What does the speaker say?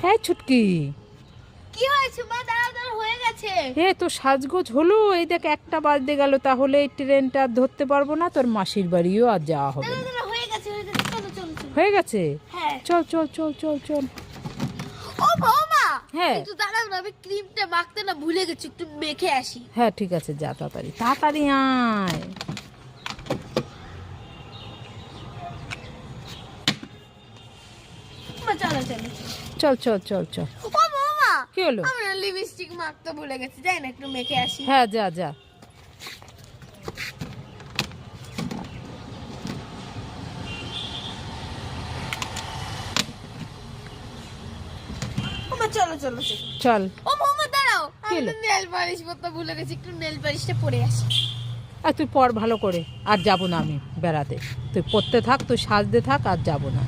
হ্যাঁ ছুটকি, কি হয়েছে মা? দাঁড়াও হয়ে গেছে। এ তো সাজগোজ হলো, এই দেখ 1টা বাজতে গেল, তাহলে এই ট্রেনটা আর ধরতে পারবো না, তোর মাসির বাড়িও আর যাওয়া হবে না। দাঁড়াও হয়ে গেছে হয়ে গেছে, চলো চলো চলো। হয়ে গেছে? হ্যাঁ চল চল চল চল চল। ও বৌমা, হ্যাঁ একটু দাঁড়াও না, আমি ক্রিমটা মাখতে না ভুলে গেছি, একটু মেখে আসি। হ্যাঁ ঠিক আছে, যা তাড়াতাড়ি তাড়াতাড়ি আয়। মা চলো চলো। চল চল চল চল। ও বৌমা, কি হলো? আমি না লিপস্টিক মাখতে ভুলে গেছি, যাই না একটু মেখে আসি। হ্যাঁ যা যা। মা চলো চলো চলো। চল। ও বৌমা দাঁড়াও, কি আমি হলো? নেল পালিশ করতে ভুলে গেছি, একটু নেল পালিশটা পরে আসি। আর তুই পর ভালো করে, আর যাবো না আমি বেড়াতে, তুই পড়তে থাক, তুই সাজতে থাক, আর যাবো না।